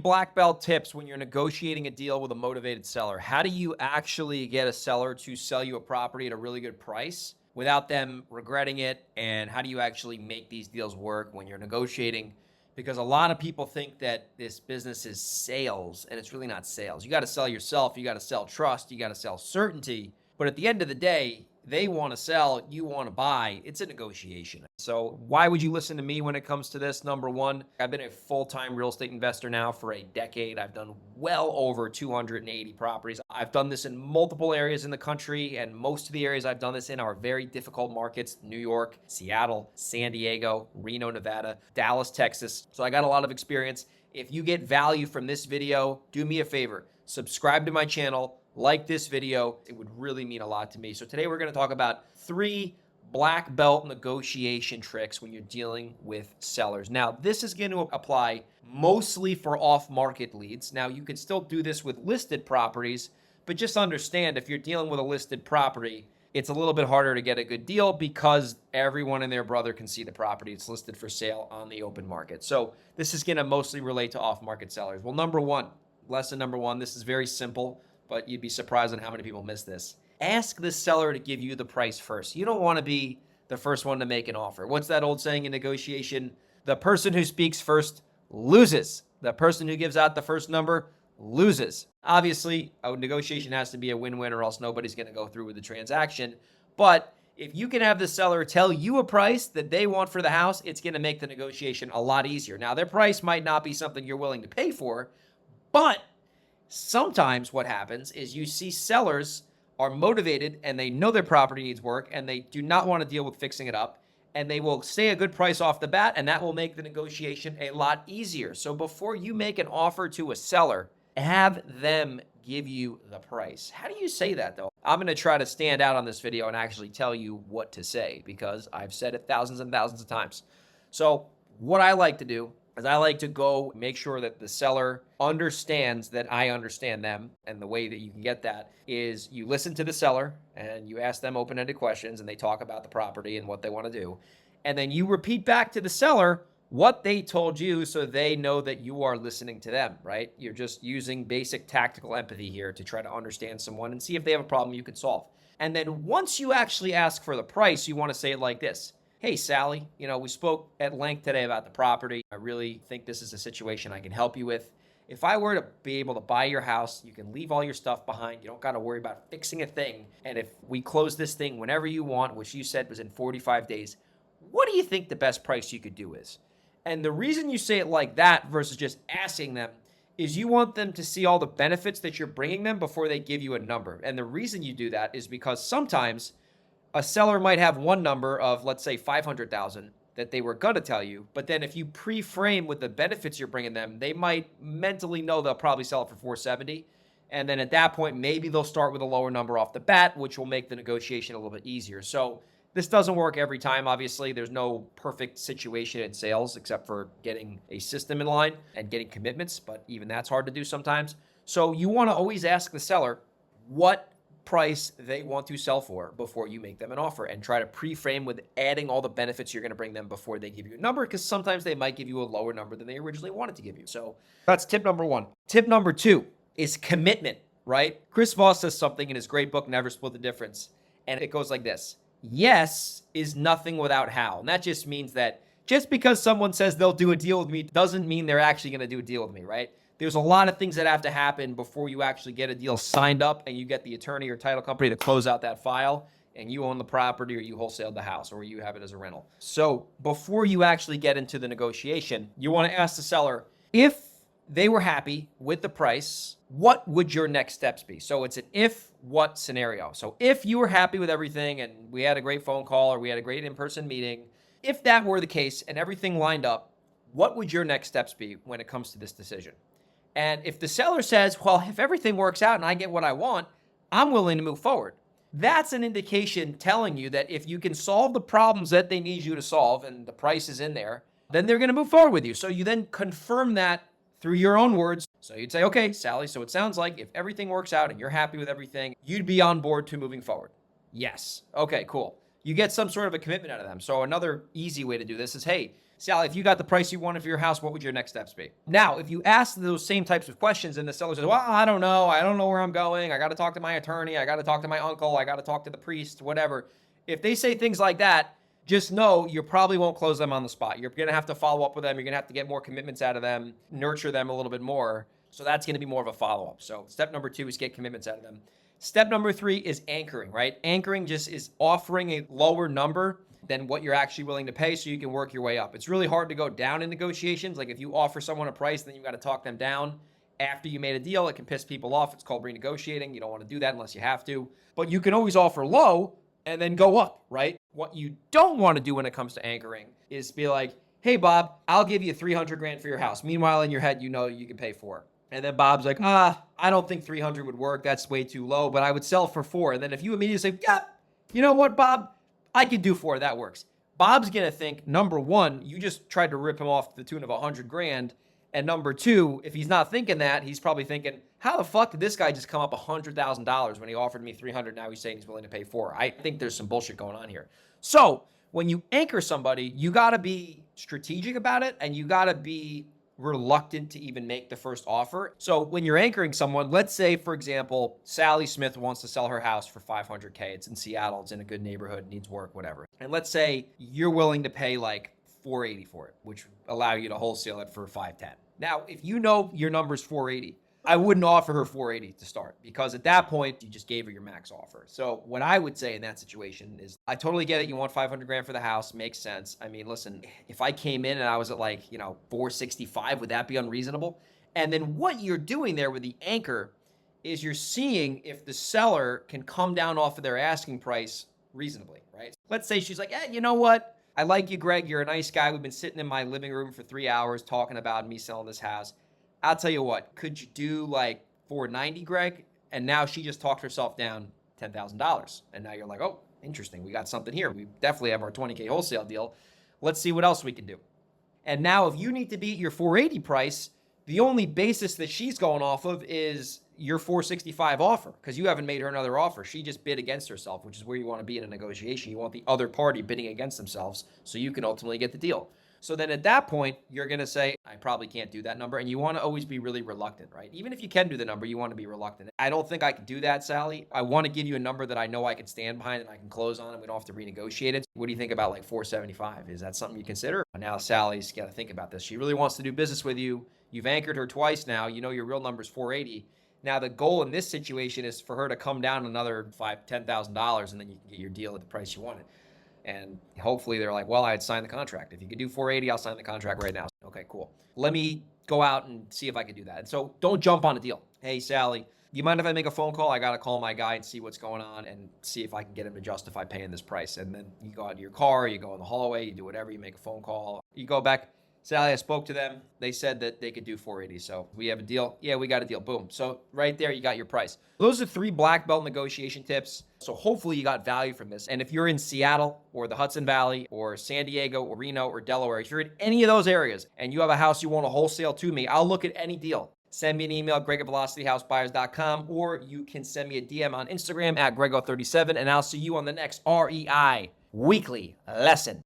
Black belt tips when you're negotiating a deal with a motivated seller. How do you actually get a seller to sell you a property at a really good price without them regretting it? And how do you actually make these deals work when you're negotiating? Because a lot of people think that this business is sales, and it's really not sales. You got to sell yourself, you got to sell trust, you got to sell certainty. But at the end of the day, they want to sell, you want to buy. It's a negotiation. So why would you listen to me when it comes to this? Number one, I've been a full-time real estate investor now for a decade. I've done well over 280 properties. I've done this in multiple areas in the country, and most of the areas I've done this in are very difficult markets: New York, Seattle, San Diego, Reno, Nevada, Dallas, Texas. So I got a lot of experience. If you get value from this video, do me a favor, subscribe to my channel, like this video. It would really mean a lot to me. So today we're going to talk about 3 black belt negotiation tricks when you're dealing with sellers. Now, this is going to apply mostly for off-market leads. Now, you can still do this with listed properties, but just understand if you're dealing with a listed property, it's a little bit harder to get a good deal because everyone and their brother can see the property. It's listed for sale on the open market. So this is going to mostly relate to off-market sellers. Well, lesson number one, this is very simple, but you'd be surprised on how many people miss this. Ask the seller to give you the price first. You don't want to be the first one to make an offer. What's that old saying in negotiation? The person who speaks first loses. The person who gives out the first number loses. Obviously, a negotiation has to be a win-win or else nobody's going to go through with the transaction. But if you can have the seller tell you a price that they want for the house, it's going to make the negotiation a lot easier. Now, their price might not be something you're willing to pay for, but sometimes what happens is you see sellers are motivated and they know their property needs work and they do not want to deal with fixing it up, and they will say a good price off the bat, and that will make the negotiation a lot easier. So before you make an offer to a seller, have them give you the price. How do you say that though? I'm going to try to stand out on this video and actually tell you what to say because I've said it thousands and thousands of times. So what I like to do is I like to go make sure that the seller understands that I understand them. And the way that you can get that is you listen to the seller and you ask them open-ended questions and they talk about the property and what they want to do. And then you repeat back to the seller what they told you so they know that you are listening to them, right? You're just using basic tactical empathy here to try to understand someone and see if they have a problem you can solve. And then once you actually ask for the price, you want to say it like this. Hey, Sally, we spoke at length today about the property. I really think this is a situation I can help you with. If I were to be able to buy your house, you can leave all your stuff behind. You don't got to worry about fixing a thing. And if we close this thing whenever you want, which you said was in 45 days, what do you think the best price you could do is? And the reason you say it like that versus just asking them is you want them to see all the benefits that you're bringing them before they give you a number. And the reason you do that is because sometimes a seller might have one number of, let's say, 500,000 that they were going to tell you. But then if you pre-frame with the benefits you're bringing them, they might mentally know they'll probably sell it for 470. And then at that point, maybe they'll start with a lower number off the bat, which will make the negotiation a little bit easier. So this doesn't work every time. Obviously, there's no perfect situation in sales except for getting a system in line and getting commitments. But even that's hard to do sometimes. So you want to always ask the seller what price they want to sell for before you make them an offer, and try to pre-frame with adding all the benefits you're going to bring them before they give you a number, because sometimes they might give you a lower number than they originally wanted to give you. So that's tip number one. Tip number two is commitment, right? Chris Voss says something in his great book, Never Split the Difference. And it goes like this. Yes is nothing without how. And that just means that just because someone says they'll do a deal with me doesn't mean they're actually going to do a deal with me, right? There's a lot of things that have to happen before you actually get a deal signed up and you get the attorney or title company to close out that file and you own the property or you wholesale the house or you have it as a rental. So before you actually get into the negotiation, you want to ask the seller, if they were happy with the price, what would your next steps be? So it's an if-what scenario. So if you were happy with everything and we had a great phone call or we had a great in-person meeting, if that were the case and everything lined up, what would your next steps be when it comes to this decision? And if the seller says, well, if everything works out and I get what I want, I'm willing to move forward. That's an indication telling you that if you can solve the problems that they need you to solve and the price is in there, then they're going to move forward with you. So you then confirm that through your own words. So you'd say, okay, Sally, so it sounds like if everything works out and you're happy with everything, you'd be on board to moving forward. Yes. Okay, cool. You get some sort of a commitment out of them. So another easy way to do this is, hey, Sally, if you got the price you wanted for your house, what would your next steps be? Now, if you ask those same types of questions and the seller says, well, I don't know. I don't know where I'm going. I got to talk to my attorney. I got to talk to my uncle. I got to talk to the priest, whatever. If they say things like that, just know you probably won't close them on the spot. You're going to have to follow up with them. You're going to have to get more commitments out of them, nurture them a little bit more. So that's going to be more of a follow-up. So step number 2 is get commitments out of them. Step number 3 is anchoring, right? Anchoring just is offering a lower number than what you're actually willing to pay so you can work your way up. It's really hard to go down in negotiations. Like if you offer someone a price, then you got to talk them down after you made a deal. It can piss people off. It's called renegotiating. You don't want to do that unless you have to. But you can always offer low and then go up, right? What you don't want to do when it comes to anchoring is be like, hey, Bob, I'll give you 300 grand for your house. Meanwhile, in your head, you know you can pay 4. And then Bob's like, I don't think 300 would work. That's way too low, but I would sell for 4. And then if you immediately say, yeah, you know what, Bob, I could do 4. That works. Bob's going to think, number 1, you just tried to rip him off to the tune of 100 grand. And number 2, if he's not thinking that, he's probably thinking, how the fuck did this guy just come up $100,000 when he offered me 300? Now he's saying he's willing to pay 4. I think there's some bullshit going on here. So when you anchor somebody, you got to be strategic about it, and you got to be reluctant to even make the first offer. So when you're anchoring someone, let's say, for example, Sally Smith wants to sell her house for $500K. It's in Seattle. It's in a good neighborhood, needs work, whatever. And let's say you're willing to pay like $480 for it, which would allow you to wholesale it for $510. Now, if you know your number's $480, I wouldn't offer her $480 to start, because at that point you just gave her your max offer. So what I would say in that situation is, I totally get it. You want 500 grand for the house. Makes sense. I mean, listen, if I came in and I was at like, 465, would that be unreasonable? And then what you're doing there with the anchor is you're seeing if the seller can come down off of their asking price reasonably, right? Let's say she's like, you know what? I like you, Greg. You're a nice guy. We've been sitting in my living room for 3 hours talking about me selling this house. I'll tell you what, could you do like 490, Greg? And now she just talked herself down $10,000. And now you're like, oh, interesting. We got something here. We definitely have our 20K wholesale deal. Let's see what else we can do. And now if you need to beat your 480 price, the only basis that she's going off of is your 465 offer, because you haven't made her another offer. She just bid against herself, which is where you want to be in a negotiation. You want the other party bidding against themselves so you can ultimately get the deal. So then at that point, you're going to say, I probably can't do that number. And you want to always be really reluctant, right? Even if you can do the number, you want to be reluctant. I don't think I can do that, Sally. I want to give you a number that I know I can stand behind and I can close on, and we don't have to renegotiate it. What do you think about like 475? Is that something you consider? Now Sally's got to think about this. She really wants to do business with you. You've anchored her twice now. You know your real number is 480. Now the goal in this situation is for her to come down another $10,000, and then you can get your deal at the price you wanted. And hopefully they're like, well, I had signed the contract. If you could do 480, I'll sign the contract right now. Okay, cool. Let me go out and see if I can do that. And so don't jump on a deal. Hey, Sally, you mind if I make a phone call? I got to call my guy and see what's going on and see if I can get him to justify paying this price. And then you go out to your car, you go in the hallway, you do whatever, you make a phone call. You go back. Sally, I spoke to them. They said that they could do 480. So we have a deal. Yeah, we got a deal. Boom. So right there, you got your price. Those are 3 black belt negotiation tips. So hopefully you got value from this. And if you're in Seattle or the Hudson Valley or San Diego or Reno or Delaware, if you're in any of those areas and you have a house you want to wholesale to me, I'll look at any deal. Send me an email, greg@velocityhousebuyers.com, or you can send me a DM on Instagram @grego37, and I'll see you on the next REI Weekly Lesson.